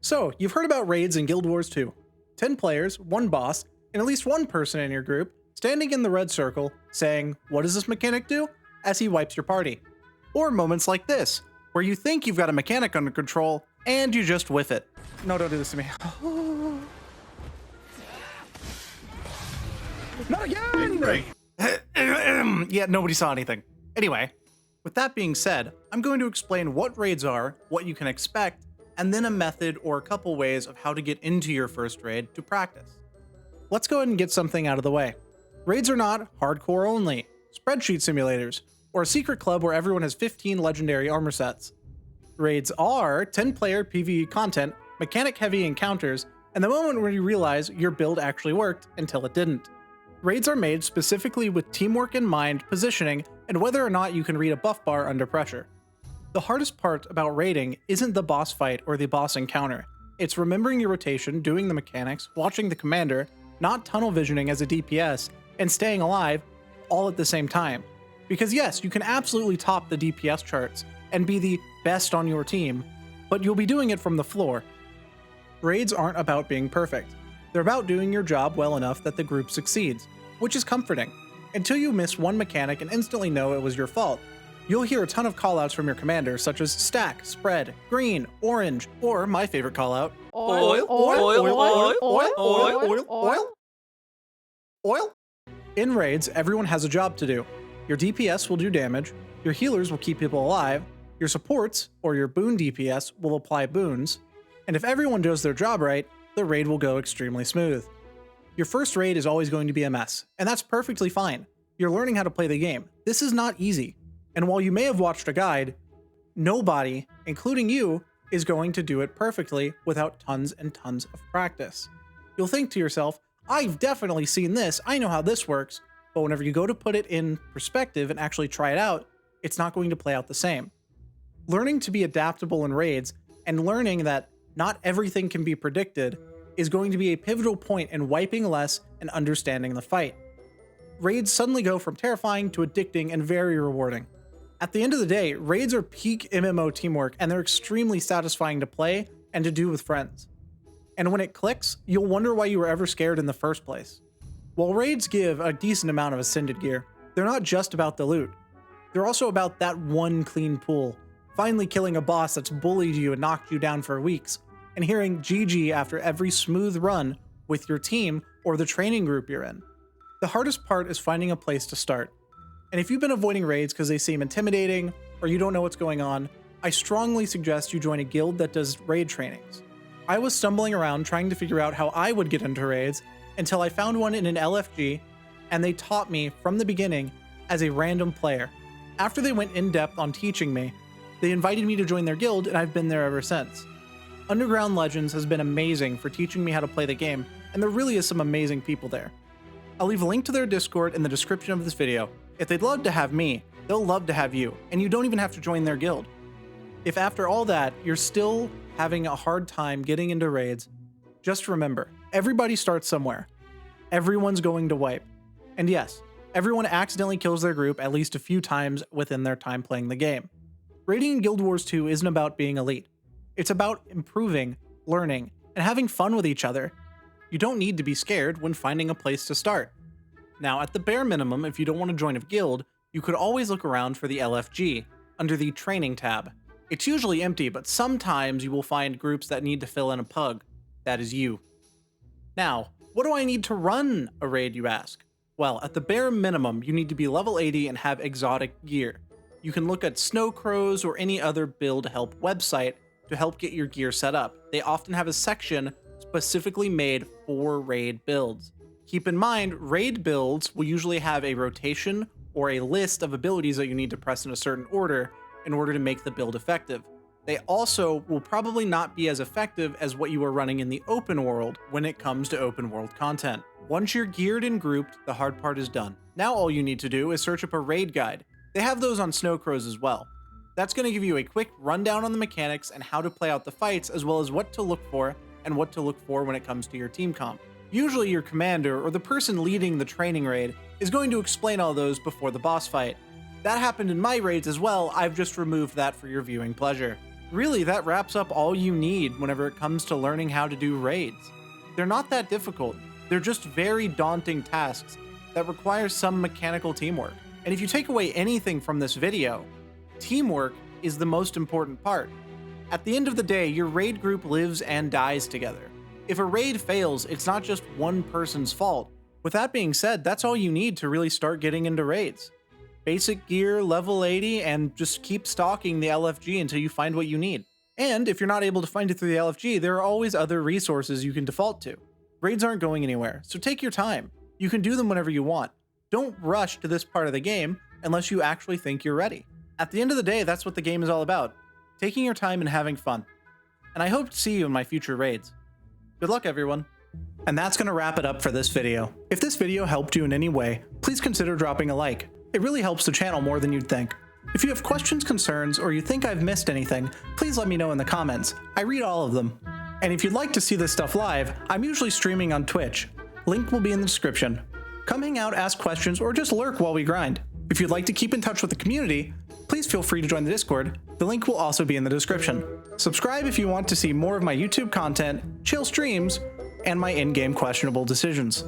So, you've heard about raids in Guild Wars 2. 10 players, 1 boss, and at least 1 person in your group standing in the red circle saying, "What does this mechanic do?" as he wipes your party. Or moments like this, where you think you've got a mechanic under control and you just whiff it. No, don't do this to me. Not again! Yeah, nobody saw anything. Anyway, with that being said, I'm going to explain what raids are, what you can expect, and then a method or a couple ways of how to get into your first raid to practice. Let's go ahead and get something out of the way. Raids are not hardcore only, spreadsheet simulators, or a secret club where everyone has 15 legendary armor sets. Raids are 10-player PvE content, mechanic-heavy encounters, and the moment where you realize your build actually worked until it didn't. Raids are made specifically with teamwork in mind, positioning, and whether or not you can read a buff bar under pressure. The hardest part about raiding isn't the boss fight or the boss encounter. It's remembering your rotation, doing the mechanics, watching the commander, not tunnel visioning as a DPS, and staying alive all at the same time. Because yes, you can absolutely top the DPS charts and be the best on your team, but you'll be doing it from the floor. Raids aren't about being perfect. They're about doing your job well enough that the group succeeds, which is comforting, until you miss one mechanic and instantly know it was your fault. You'll hear a ton of callouts from your commander, such as stack, spread, green, orange, or my favorite callout, oil. In raids, everyone has a job to do. Your DPS will do damage, your healers will keep people alive, your supports, or your boon DPS, will apply boons, and if everyone does their job right, the raid will go extremely smooth. Your first raid is always going to be a mess, and that's perfectly fine. You're learning how to play the game. This is not easy. And while you may have watched a guide, nobody, including you, is going to do it perfectly without tons and tons of practice. You'll think to yourself, I've definitely seen this, I know how this works, but whenever you go to put it in perspective and actually try it out, it's not going to play out the same. Learning to be adaptable in raids and learning that not everything can be predicted is going to be a pivotal point in wiping less and understanding the fight. Raids suddenly go from terrifying to addicting and very rewarding. At the end of the day, raids are peak MMO teamwork and they're extremely satisfying to play and to do with friends. And when it clicks, you'll wonder why you were ever scared in the first place. While raids give a decent amount of ascended gear, they're not just about the loot. They're also about that one clean pool, finally killing a boss that's bullied you and knocked you down for weeks, and hearing GG after every smooth run with your team or the training group you're in. The hardest part is finding a place to start. And if you've been avoiding raids because they seem intimidating or you don't know what's going on, I strongly suggest you join a guild that does raid trainings. I was stumbling around trying to figure out how I would get into raids until I found one in an LFG, and they taught me from the beginning as a random player. After they went in depth on teaching me, they invited me to join their guild, and I've been there ever since. Underground Legends has been amazing for teaching me how to play the game, and there really is some amazing people there. I'll leave a link to their Discord in the description of this video. If they'd love to have me, they'll love to have you, and you don't even have to join their guild. If after all that, you're still having a hard time getting into raids, just remember, everybody starts somewhere. Everyone's going to wipe. And yes, everyone accidentally kills their group at least a few times within their time playing the game. Raiding in Guild Wars 2 isn't about being elite. It's about improving, learning, and having fun with each other. You don't need to be scared when finding a place to start. Now, at the bare minimum, if you don't want to join a guild, you could always look around for the LFG, under the Training tab. It's usually empty, but sometimes you will find groups that need to fill in a pug. That is you. Now, what do I need to run a raid, you ask? Well, at the bare minimum, you need to be level 80 and have exotic gear. You can look at Snow Crows or any other build help website to help get your gear set up. They often have a section specifically made for raid builds. Keep in mind, raid builds will usually have a rotation or a list of abilities that you need to press in a certain order in order to make the build effective. They also will probably not be as effective as what you are running in the open world when it comes to open world content. Once you're geared and grouped, the hard part is done. Now all you need to do is search up a raid guide. They have those on Snow Crows as well. That's going to give you a quick rundown on the mechanics and how to play out the fights, as well as what to look for and what to look for when it comes to your team comp. Usually your commander or the person leading the training raid is going to explain all those before the boss fight. That happened in my raids as well, I've just removed that for your viewing pleasure. Really, that wraps up all you need whenever it comes to learning how to do raids. They're not that difficult, they're just very daunting tasks that require some mechanical teamwork. And if you take away anything from this video, teamwork is the most important part. At the end of the day, your raid group lives and dies together. If a raid fails, it's not just one person's fault. With that being said, that's all you need to really start getting into raids. Basic gear, level 80, and just keep stalking the LFG until you find what you need. And if you're not able to find it through the LFG, there are always other resources you can default to. Raids aren't going anywhere, so take your time. You can do them whenever you want. Don't rush to this part of the game unless you actually think you're ready. At the end of the day, that's what the game is all about. Taking your time and having fun. And I hope to see you in my future raids. Good luck, everyone. And that's going to wrap it up for this video. If this video helped you in any way, please consider dropping a like. It really helps the channel more than you'd think. If you have questions, concerns, or you think I've missed anything, please let me know in the comments. I read all of them. And if you'd like to see this stuff live, I'm usually streaming on Twitch. Link will be in the description. Come hang out, ask questions, or just lurk while we grind. If you'd like to keep in touch with the community, please feel free to join the Discord. The link will also be in the description. Subscribe if you want to see more of my YouTube content, chill streams, and my in-game questionable decisions.